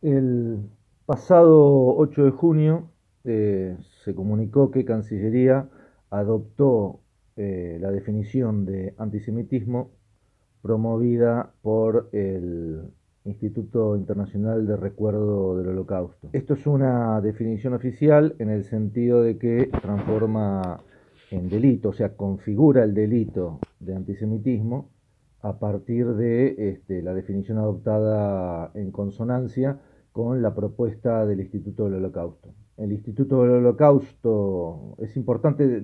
El pasado 8 de junio se comunicó que Cancillería adoptó la definición de antisemitismo promovida por el Instituto Internacional de Recuerdo del Holocausto. Esto es una definición oficial en el sentido de que transforma en delito, o sea, configura el delito de antisemitismo a partir de la definición adoptada en consonancia con la propuesta del Instituto del Holocausto. El Instituto del Holocausto, es importante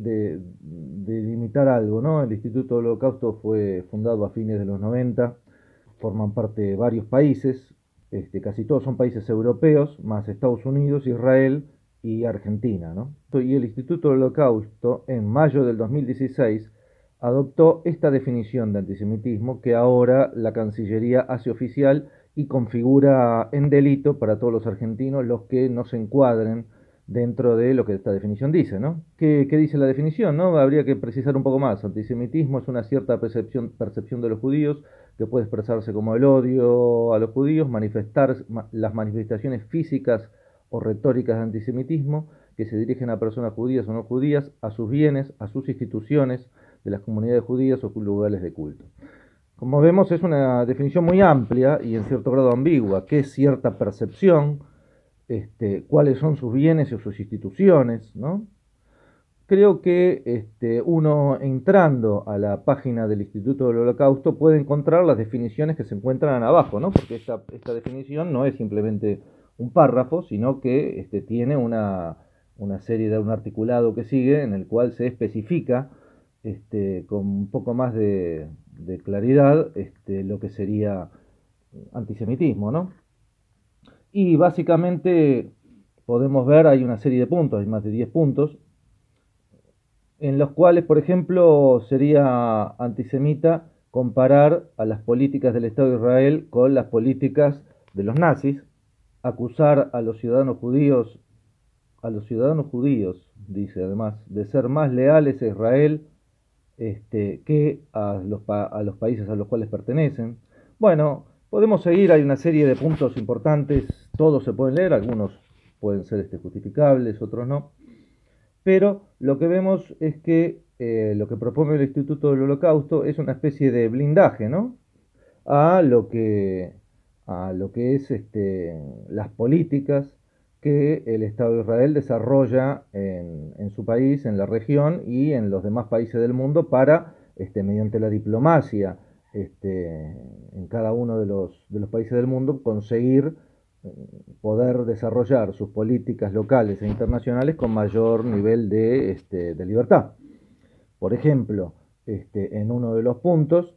delimitar algo, ¿no? El Instituto del Holocausto fue fundado a fines de los 90, forman parte de varios países, casi todos son países europeos, más Estados Unidos, Israel y Argentina, ¿no? Y el Instituto del Holocausto, en mayo del 2016, adoptó esta definición de antisemitismo que ahora la Cancillería hace oficial y configura en delito para todos los argentinos los que no se encuadren dentro de lo que esta definición dice, ¿no? ¿Qué dice la definición, no? Habría que precisar un poco más. Antisemitismo es una cierta percepción de los judíos que puede expresarse como el odio a los judíos, las manifestaciones físicas o retóricas de antisemitismo que se dirigen a personas judías o no judías, a sus bienes, a sus instituciones de las comunidades judías o lugares de culto. Como vemos, es una definición muy amplia y en cierto grado ambigua. ¿Qué es cierta percepción? Cuáles son sus bienes o sus instituciones, ¿no? Creo que uno entrando a la página del Instituto del Holocausto puede encontrar las definiciones que se encuentran abajo, ¿no? Porque esta definición no es simplemente un párrafo, sino que tiene una serie de un articulado que sigue en el cual se especifica con un poco más de claridad lo que sería antisemitismo, ¿no? Y básicamente podemos ver, hay una serie de puntos, hay más de 10 puntos, en los cuales, por ejemplo, sería antisemita comparar a las políticas del Estado de Israel con las políticas de los nazis, acusar a los ciudadanos judíos, dice además, de ser más leales a Israel que a los países a los cuales pertenecen. Bueno, podemos seguir, hay una serie de puntos importantes, todos se pueden leer, algunos pueden ser justificables, otros no, pero lo que vemos es que lo que propone el Instituto del Holocausto es una especie de blindaje, ¿no? a lo que, a lo que es las políticas que el Estado de Israel desarrolla en su país, en la región y en los demás países del mundo para, mediante la diplomacia, en cada uno de los países del mundo, conseguir poder desarrollar sus políticas locales e internacionales con mayor nivel de libertad. Por ejemplo, en uno de los puntos,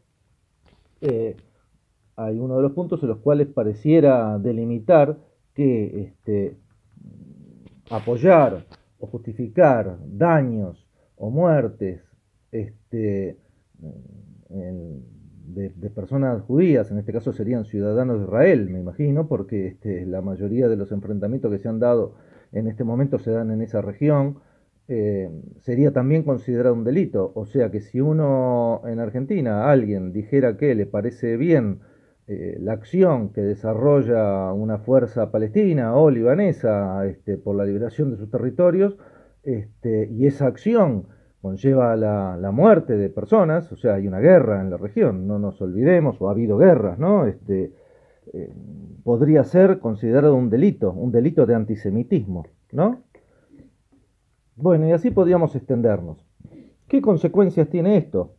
hay uno de los puntos en los cuales pareciera delimitar que apoyar o justificar daños o muertes de personas judías, en este caso serían ciudadanos de Israel, me imagino, porque la mayoría de los enfrentamientos que se han dado en este momento se dan en esa región, sería también considerado un delito. O sea que si uno en Argentina, alguien dijera que le parece bien la acción que desarrolla una fuerza palestina o libanesa por la liberación de sus territorios, y esa acción conlleva la muerte de personas, o sea, hay una guerra en la región, no nos olvidemos, o ha habido guerras, ¿no? Podría ser considerado un delito de antisemitismo, ¿no? Bueno, y así podríamos extendernos. ¿Qué consecuencias tiene esto?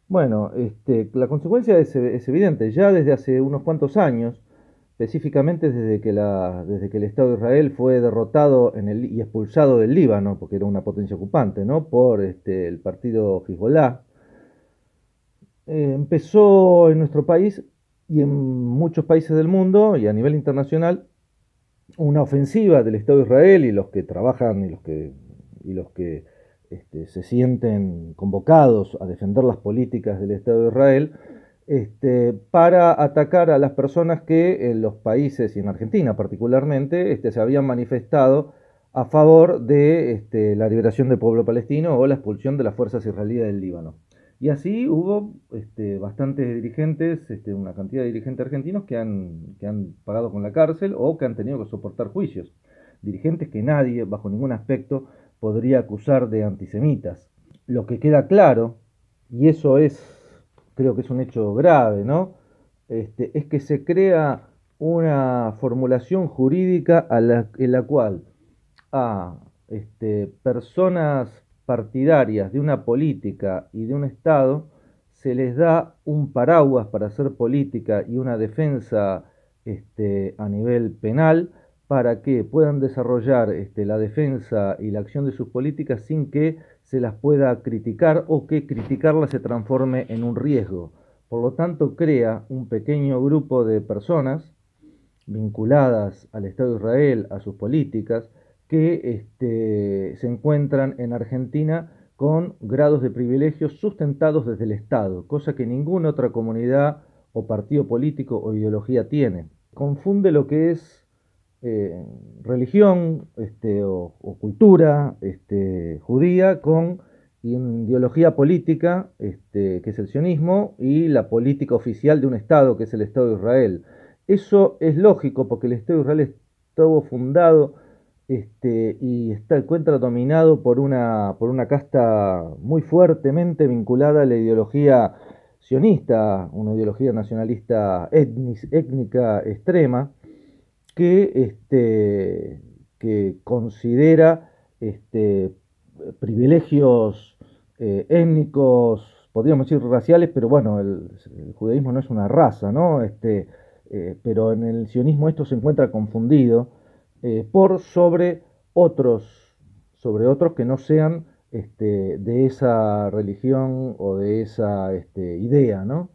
Bueno, la consecuencia es evidente. Ya desde hace unos cuantos años, específicamente desde que el Estado de Israel fue derrotado y expulsado del Líbano, porque era una potencia ocupante, ¿no? Por el partido Hezbollah, empezó en nuestro país y en muchos países del mundo y a nivel internacional una ofensiva del Estado de Israel y los que trabajan y los que se sienten convocados a defender las políticas del Estado de Israel, para atacar a las personas que en los países, y en Argentina particularmente, se habían manifestado a favor de la liberación del pueblo palestino o la expulsión de las fuerzas israelíes del Líbano. Y así hubo bastantes dirigentes, una cantidad de dirigentes argentinos que han pagado con la cárcel o que han tenido que soportar juicios. Dirigentes que nadie, bajo ningún aspecto, podría acusar de antisemitas. Lo que queda claro, y eso creo que es un hecho grave, ¿no? Es que se crea una formulación jurídica en la cual a personas partidarias de una política y de un Estado se les da un paraguas para hacer política y una defensa a nivel penal para que puedan desarrollar la defensa y la acción de sus políticas sin que se las pueda criticar o que criticarlas se transforme en un riesgo. Por lo tanto, crea un pequeño grupo de personas vinculadas al Estado de Israel, a sus políticas, que se encuentran en Argentina con grados de privilegios sustentados desde el Estado, cosa que ninguna otra comunidad o partido político o ideología tiene. Confunde lo que es religión o cultura judía con ideología política, que es el sionismo, y la política oficial de un Estado, que es el Estado de Israel. Eso es lógico porque el Estado de Israel estuvo fundado y encuentra dominado por una casta muy fuertemente vinculada a la ideología sionista, una ideología nacionalista étnica extrema, que considera privilegios étnicos, podríamos decir raciales, pero bueno, el judaísmo no es una raza, ¿no? Pero en el sionismo esto se encuentra confundido por sobre otros que no sean de esa religión o de esa idea, ¿no?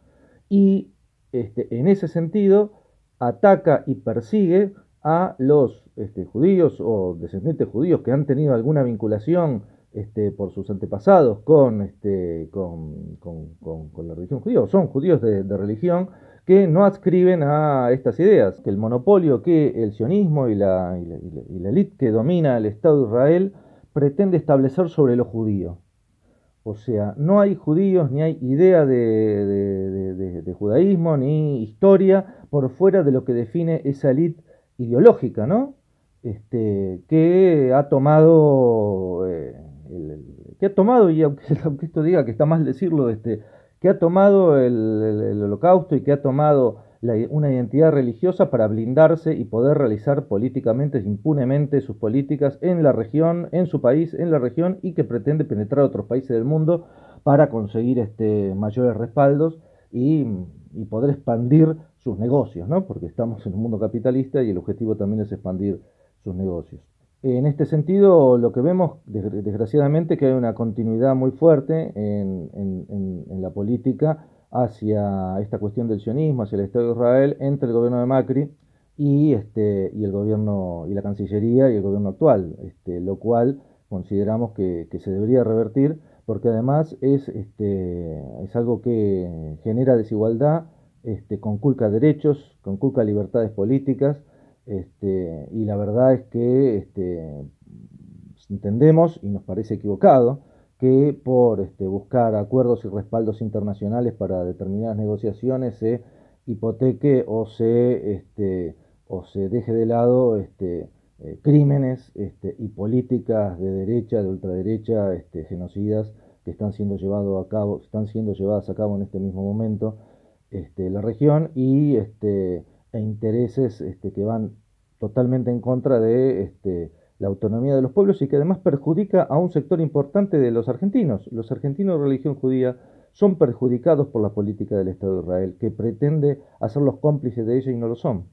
Y en ese sentido ataca y persigue a los judíos o descendientes judíos que han tenido alguna vinculación por sus antepasados con la religión judía, o son judíos de religión, que no adscriben a estas ideas, que el monopolio que el sionismo y la élite que domina el Estado de Israel pretende establecer sobre los judíos. O sea, no hay judíos, ni hay idea de judaísmo, ni historia por fuera de lo que define esa élite ideológica, ¿no? Que ha tomado, y aunque esto diga que está mal decirlo, que ha tomado el holocausto y que ha tomado una identidad religiosa para blindarse y poder realizar políticamente, impunemente sus políticas en la región, en su país, en la región, y que pretende penetrar a otros países del mundo para conseguir mayores respaldos y poder expandir sus negocios, ¿no? Porque estamos en un mundo capitalista y el objetivo también es expandir sus negocios. En este sentido, lo que vemos, desgraciadamente, que hay una continuidad muy fuerte en la política hacia esta cuestión del sionismo, hacia el Estado de Israel, entre el gobierno de Macri y el gobierno y la Cancillería y el gobierno actual, lo cual consideramos que se debería revertir, porque además es algo que genera desigualdad, conculca derechos, conculca libertades políticas, y la verdad es que entendemos, y nos parece equivocado, que por buscar acuerdos y respaldos internacionales para determinadas negociaciones se hipoteque o se deje de lado crímenes y políticas de derecha, de ultraderecha, genocidas que están siendo llevadas a cabo en este mismo momento la región e intereses que van totalmente en contra de la autonomía de los pueblos y que además perjudica a un sector importante de los argentinos. Los argentinos de religión judía son perjudicados por la política del Estado de Israel, que pretende hacerlos cómplices de ella y no lo son.